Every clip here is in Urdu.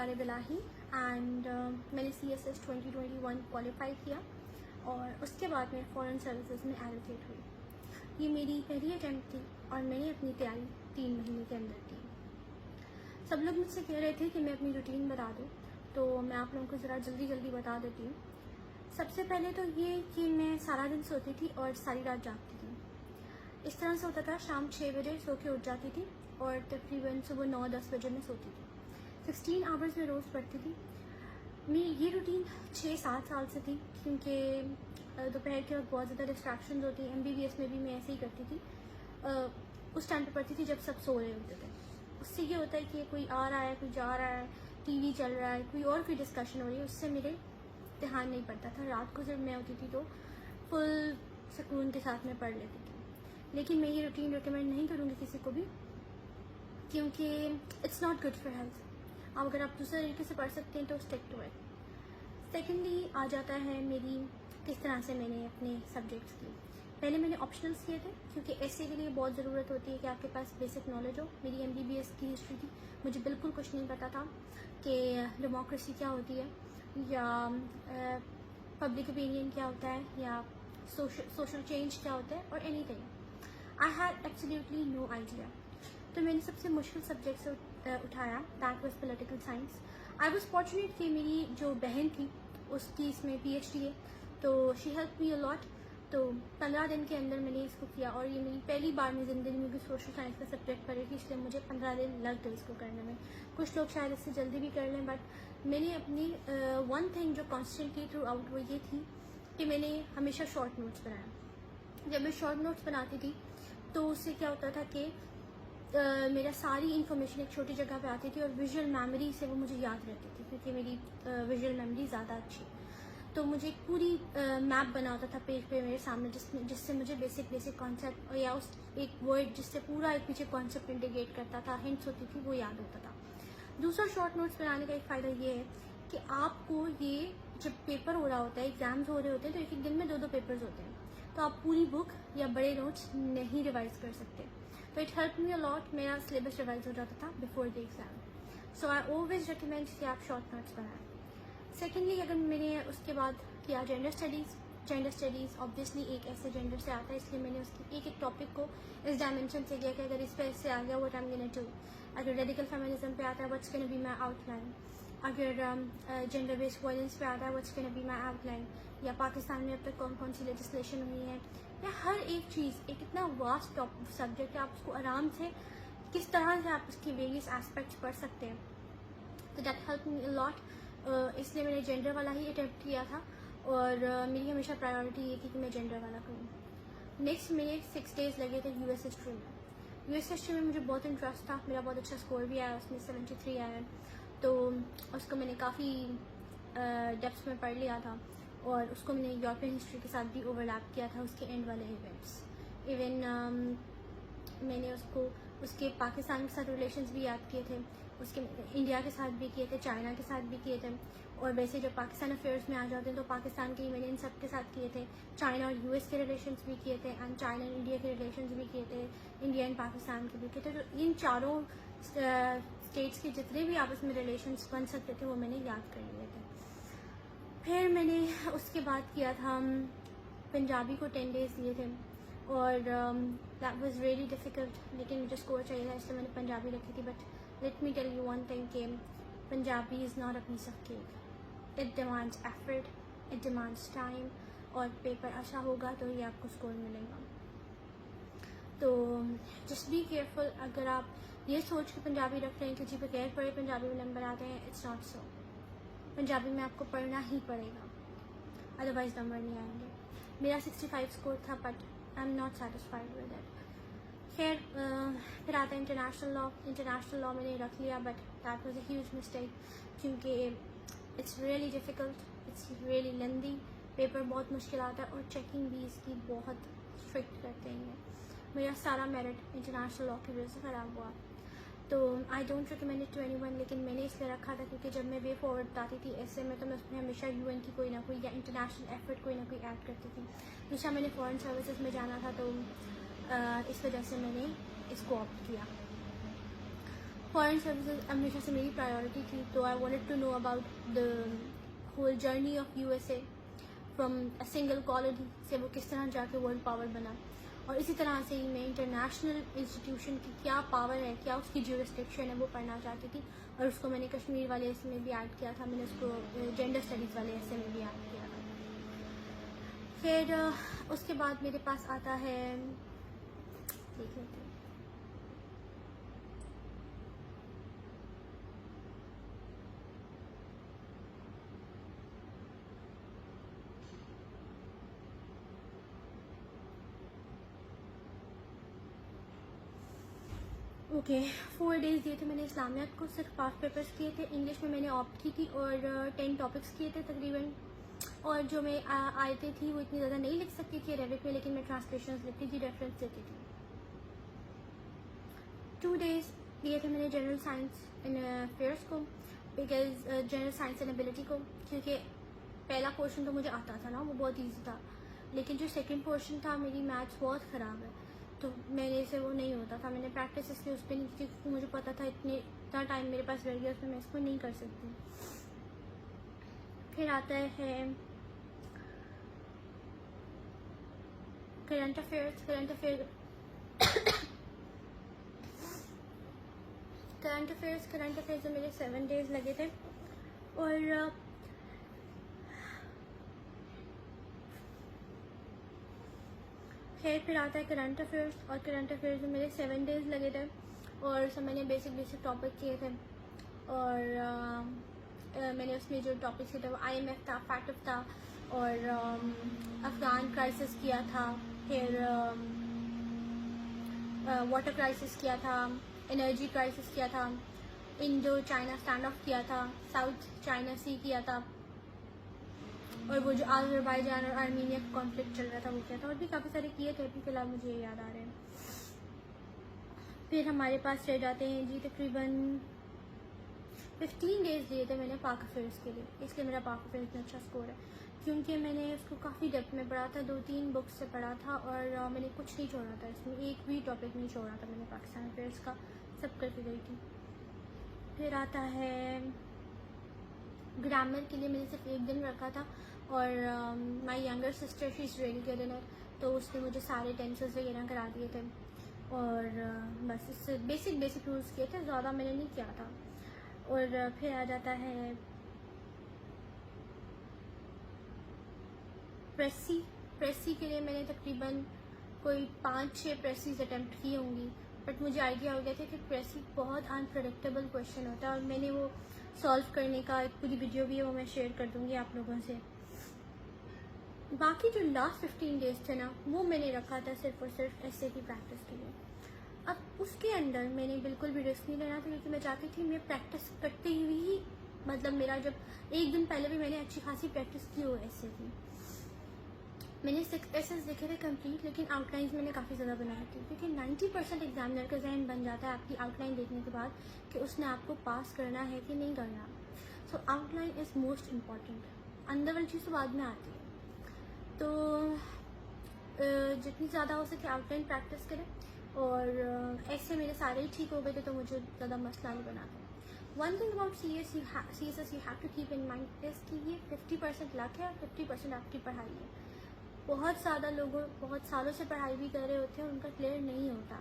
طالب الہی اینڈ میں نے CSS 2021 کوالیفائی کیا اور اس کے بعد میں فورن سروسز میں ایلوکیٹ ہوئی. یہ میری پہلی اٹیمپٹ تھی اور میں نے اپنی تیاری 3 مہینے کے اندر کی. سب لوگ مجھ سے کہہ رہے تھے کہ میں اپنی روٹین بتا دوں, تو میں آپ لوگوں کو ذرا جلدی بتا دیتی ہوں. سب سے پہلے تو یہ کہ میں سارا دن سوتی تھی اور ساری رات جاگتی تھی. اس طرح سے ہوتا تھا, شام 6 بجے سو کے اٹھ جاتی تھی اور تقریباً صبح 9-10 بجے میں سوتی تھی. 16 آورز میں روز پڑھتی تھی. میری یہ روٹین 6-7 سال سے تھی, کیونکہ دوپہر کے وقت بہت زیادہ ڈسٹریکشنز ہوتی ہیں. MBBS میں بھی میں ایسے ہی کرتی تھی. اس ٹائم پہ پڑھتی تھی جب سب سو رہے ہوتے تھے. اس سے یہ ہوتا ہے کہ کوئی آ رہا ہے, کوئی جا رہا ہے, ٹی وی چل رہا ہے, کوئی اور کوئی ڈسکشن ہو رہی ہے, اس سے میرے دھیان نہیں پڑتا تھا. رات کو جب میں ہوتی تھی تو فل سکون کے ساتھ میں پڑھ لیتی تھی. لیکن میں یہ روٹین ریکمینڈ نہیں کروں گی کسی کو بھی, کیونکہ it's not good for health. اب اگر آپ دوسرے طریقے سے پڑھ سکتے ہیں تو اسٹک ٹو اٹ. سیکنڈلی آ جاتا ہے میری کس طرح سے میں نے اپنے سبجیکٹس کی. پہلے میں نے آپشنلس کیے تھے, کیونکہ ایسے کے لیے بہت ضرورت ہوتی ہے کہ آپ کے پاس بیسک نالج ہو. میری MBBS کی ہسٹری تھی, مجھے بالکل کچھ نہیں پتا تھا کہ ڈیموکریسی کیا ہوتی ہے, یا پبلک اوپینین کیا ہوتا ہے, یا سوشل چینج کیا ہوتا ہے, اور any thing. I had absolutely no idea. تو میں نے سب سے مشکل سبجیکٹ سے اٹھایا, that was political science. I was fortunate کہ میری جو بہن تھی اس کی اس میں PhD ہے, تو شی ہیلپ می الاٹ. تو 15 دن کے اندر میں نے اس کو کیا, اور یہ میری پہلی بار میں زندگی میں سوشل سائنس کا سبجیکٹ پڑھی تھی, اس لیے مجھے 15 دن لگ گئے اس کو کرنے میں. کچھ لوگ شاید اس سے جلدی بھی کر لیں, بٹ میں نے اپنی ون تھنگ جو کانسٹنٹ کی تھرو آؤٹ وہ یہ تھی کہ میں نے ہمیشہ شارٹ نوٹس بنایا. جب میں شارٹ نوٹس بناتی تھی تو اس سے کیا ہوتا تھا کہ میرا ساری انفارمیشن ایک چھوٹی جگہ پہ آتی تھی, اور ویژول میموری سے وہ مجھے یاد رہتی تھی, کیونکہ میری ویژول میموری زیادہ اچھی. تو مجھے ایک پوری میپ بنا ہوتا تھا پیج پہ میرے سامنے, جس سے مجھے بیسک کانسیپٹ, یا اس ایک ورڈ جس سے پورا ایک پیچھے کانسیپٹ انڈیکیٹ کرتا تھا, ہنٹس ہوتی تھی, وہ یاد ہوتا تھا. دوسرا شارٹ نوٹس بنانے کا ایک فائدہ یہ ہے کہ آپ کو یہ جب پیپر ہو رہا ہوتا ہے, ایگزامز ہو رہے ہوتے ہیں, تو ایک دن میں 2 پیپرز ہوتے ہیں, تو آپ پوری بک یا بڑے نوٹس نہیں ریوائز کر سکتے. تو اٹ ہیلپ می الاٹ, میرا سلیبس ریوائز ہو جاتا تھا before the exam. So I always recommend کہ آپ شارٹ نوٹس بنائیں. سیکنڈلی اگر میں نے اس کے بعد کیا جینڈر اسٹڈیز آبویسلی ایک ایسے جینڈر سے آتا ہے, اس لیے میں نے اس کی ایک ٹاپک کو اس ڈائمینشن سے لیا کہ اگر اس پہ اس سے آ گیا what I am gonna do. اگر ریڈیکل فیمنزم پہ آتا ہے what's gonna be my outline. اگر جینڈر بیسڈ وائلنس پہ آتا ہے what's gonna be my outline. یا پاکستان میں اب تک کون سی لیجسلیشن ہوئی ہے, یا ہر ایک چیز ایک اتنا واسٹ سبجیکٹ ہے, آپ اس کو آرام سے کس طرح سے آپ اس کی ویریس ایسپیکٹس پڑھ سکتے ہیں. تو دیٹ ہیلپ می الاٹ. اس لیے میں نے جینڈر والا ہی اٹیمپٹ کیا تھا, اور میری ہمیشہ پرائیورٹی یہ تھی کہ میں جینڈر والا کروں. نیکسٹ میرے 6 days لگے تھے US ہسٹری میں. US ہسٹری میں مجھے بہت انٹرسٹ تھا, میرا بہت اچھا اسکور بھی آیا, اس میں 73 آیا. تو اس کو میں نے کافی ڈیپس میں پڑھ لیا تھا, اور اس کو میں نے یورپین ہسٹری کے ساتھ بھی اوور لیپ کیا تھا, اس کے اینڈ والے ایونٹس. ایون میں نے اس کے پاکستان کے ساتھ ریلیشنز بھی یاد کیے تھے, اس کے انڈیا کے ساتھ بھی کیے تھے, چائنا کے ساتھ بھی کیے تھے, اور ویسے جب پاکستان افیئرس میں آ جاتے ہیں تو پاکستان کے میں نے ان سب کے ساتھ کیے تھے. چائنا اور US کے ریلیشنز بھی کیے تھے, اینڈ چائنا اینڈ انڈیا کے ریلیشنز بھی کیے تھے, انڈیا اینڈ پاکستان کے بھی کیے تھے. تو ان چاروں اسٹیٹس کے جتنے بھی آپس میں ریلیشنز بن سکتے تھے وہ میں نے یاد کر لیے تھے. پھر میں نے اس کے بعد کیا تھا پنجابی کو 10 days دیے تھے, اور دیٹ واز ریئلی ڈیفیکلٹ, لیکن مجھے اسکور چاہیے تھا اس لیے میں نے پنجابی رکھی تھی. But let me tell you one thing کہ Punjabi is not a piece of cake. It demands effort, it demands time, اور پیپر اچھا ہوگا تو یہ آپ کو اسکور ملے گا. تو جسٹ بی کیئرفل. اگر آپ یہ سوچ کے پنجابی رکھ رہے ہیں کہ جی بغیر پڑھے پنجابی میں نمبر آتے ہیں, اٹس ناٹ سو. پنجابی میں آپ کو پڑھنا ہی پڑے گا, ادروائز نمبر نہیں آئیں گے. میرا 65 اسکور تھا, but I am not satisfied with it. خیر پھر آتا ہے انٹرنیشنل لا. انٹرنیشنل لا میں نے رکھ لیا, but that was a huge mistake, کیونکہ it's really difficult, it's really lengthy. Paper بہت مشکل آتا ہے, اور چیکنگ بھی اس کی بہت اسٹرکٹ کرتے ہیں. میرا سارا میرٹ انٹرنیشنل لا کی وجہ سے خراب ہوا. تو I don't recommend it to anyone, لیکن میں نے اس لیے رکھا تھا کیونکہ جب میں وے فارورڈ بتاتی تھی ایسے میں, تو میں اس میں ہمیشہ UN کی کوئی نہ کوئی یا انٹرنیشنل ایفرٹ کوئی نہ کوئی ایڈ کرتی تھی. دوسرا میں نے فورن سروسز میں جانا تھا, تو اس وجہ سے میں نے اس کو آپٹ کیا. فارن سروسز ہمیشہ سے میری پرائیورٹی تھی, تو I wanted to know about the whole journey of U S A from a single colony سے وہ کس طرح جا کے ورلڈ پاور بنا, اور اسی طرح سے ہی میں انٹرنیشنل انسٹیٹیوشن کی کیا پاور ہے, کیا اس کی جیورسڈکشن ہے, وہ پڑھنا چاہتی تھی. اور اس کو میں نے کشمیر والے ایسے میں بھی ایڈ کیا تھا, میں نے اس کو جینڈر اسٹڈیز والے ایسے میں بھی ایڈ کیا تھا. پھر اس کے بعد میرے پاس آتا ہے, دیکھ لیتے ہیں, اوکے 4 days دیے تھے میں نے اسلامیات کو, صرف 5 پیپرس کیے تھے. انگلش میں میں نے آپٹ کی تھی اور 10 ٹاپکس کیے تھے تقریباً, اور جو میں آیتیں تھی وہ اتنی زیادہ نہیں لکھ سکتی تھی عربک میں, لیکن میں ٹرانسلیشنز لکھتی تھی, ریفرنس دیتی تھی. 2 days دیے تھے میں نے جنرل سائنس ان افیئرس کو, because general science and ability کو, کیونکہ پہلا پورشن تو مجھے آتا تھا نا, وہ بہت ایزی تھا, لیکن جو سیکنڈ پورشن تھا میری میتھس بہت خراب ہے, تو میرے سے وہ نہیں ہوتا تھا. میں نے پریکٹس اس لیے اس پہ نہیں کی کیونکہ مجھے پتا تھا اتنا ٹائم میرے پاس رہ گیا اس میں, میں اس کو نہیں کر سکتی. پھر آتا ہے کرنٹ افیئرس. کرنٹ افیئرس میں میرے 7 days لگے تھے, اور پھر آتا ہے کرنٹ افیئرس, اور کرنٹ افیئرس میں میرے 7 days لگے تھے, اور سب میں نے بیسک ٹاپک کیے تھے. اور میں نے اس میں جو ٹاپکس کیے تھے وہ IMF تھا, فیٹف تھا, اور افغان کرائسس کیا تھا, پھر واٹر کرائسس کیا تھا, انرجی کرائسس کیا تھا, انڈو چائنا اسٹینڈ آف کیا تھا, ساؤتھ چائنا سی کیا تھا, اور وہ جو آذربائیجان اور آرمینیا کا کانفلکٹ چل رہا تھا وہ کیا تھا, اور بھی کافی سارے کیے تھے, ابھی فی الحال مجھے یاد آ رہے ہیں. پھر ہمارے پاس رہ جاتے ہیں جی تقریباً 15 days دیے تھے میں نے پاک افیئرس کے لیے, اس لیے میرا پاک افیئرس میں اچھا اسکور ہے, کیونکہ میں نے اس کو کافی ڈیپتھ میں پڑھا تھا, 2-3 بکس سے پڑھا تھا, اور میں نے کچھ نہیں چھوڑا تھا اس میں, ایک بھی ٹاپک نہیں چھوڑا تھا میں نے پاکستان افیئرس کا, سب کر کے گئی تھی. پھر آتا ہے گرامر کے لیے میں نے صرف 1 دن رکھا تھا, اور مائی younger sister she is really good in it, تو اس نے مجھے سارے ٹینسز وغیرہ کرا دیے تھے, اور بس اس سے بیسک رولس کیے تھے, زیادہ میں نے نہیں کیا تھا. اور پھر آ جاتا ہے پریسی کے لیے میں نے تقریباً کوئی 5-6 پریسیز اٹیمپٹ کی ہوں گی, بٹ مجھے آئیڈیا ہو گیا تھا کہ پریسی بہت انپریڈکٹیبل کویشچن ہوتا ہے, اور میں نے وہ سالو کرنے کا ایک پوری ویڈیو بھی ہے, وہ میں شیئر کر دوں گی آپ لوگوں سے. باقی جو لاسٹ 15 days تھے نا, وہ میں نے رکھا تھا صرف اور صرف ایسے کی پریکٹس کے لیے. اب اس کے اندر میں نے بالکل بھی رسک نہیں لینا تھا, کیونکہ میں چاہتی تھی میں پریکٹس کرتے ہوئے ہی, مطلب میرا جب 1 دن پہلے بھی میں نے اچھی خاصی پریکٹس کی ہو ایسے کی. میں نے 6 ایسز لکھے تھے کمپلیٹ, لیکن آؤٹ لائنس میں نے کافی زیادہ بنائی تھی, کیونکہ 90% ایگزامنر کا ذہن بن جاتا ہے آپ کی آؤٹ لائن دیکھنے کے بعد کہ اس نے آپ کو پاس کرنا ہے کہ نہیں کرنا. So outline is most important, اندر والی چیز تو بعد میں آتی ہے. تو جتنی زیادہ ہو سکے آؤٹ لائن پریکٹس کریں, اور ایسے میرے سارے ہی ٹھیک ہو گئے تھے, تو مجھے زیادہ مسئلہ نہیں بنا تھا. One thing about C S S you have to keep in mind is کہ یہ 50% لک ہے اور 50% آپ کی پڑھائی ہے. بہت زیادہ لوگ بہت سالوں سے پڑھائی بھی کر رہے ہوتے ہیں, ان کا کلیئر نہیں ہوتا,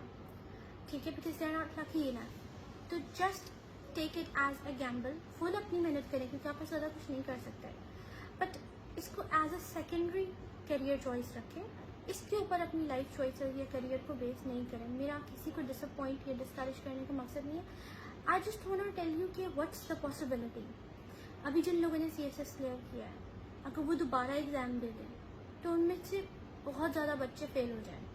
ٹھیک ہے, because they are not lucky enough. تو just take it as a gamble, full اپنی محنت کریں, کیونکہ آپ زیادہ کچھ نہیں کر سکتے, بٹ اس کو as a secondary career choice رکھیں, اس کے اوپر اپنی لائف چوائسز یا کیریئر کو بیس نہیں کریں. میرا کسی کو ڈس اپوائنٹ یا ڈسکریج کرنے کا مقصد نہیں ہے. I just want to tell you کہ واٹس دا پاسبلٹی. ابھی جن لوگوں نے CSS کلیئر کیا ہے, اگر وہ دوبارہ ایگزام دے دیں تو ان میں سے بہت زیادہ بچے فیل ہو جائیں,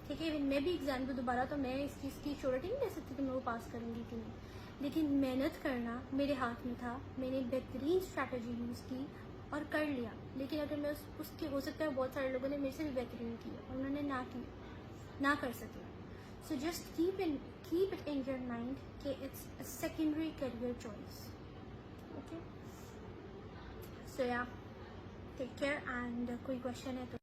ٹھیک ہے. میں بھی ایگزام دوں دوبارہ تو میں اس چیز کی شیورٹی نہیں دے سکتی کہ میں وہ پاس کروں گی کہ نہیں, لیکن محنت کرنا میرے ہاتھ میں تھا, میں نے بہترین اسٹریٹجی یوز کی اور کر لیا. لیکن اگر میں اس کے, ہو سکتا ہے بہت سارے لوگوں نے میرے سے بھی بہترین کی اور انہوں نے نہ کر سکے. So just keep it in your mind کہ it's a secondary career choice. Okay, so yeah take care, and کوئی کوشچن ہے تو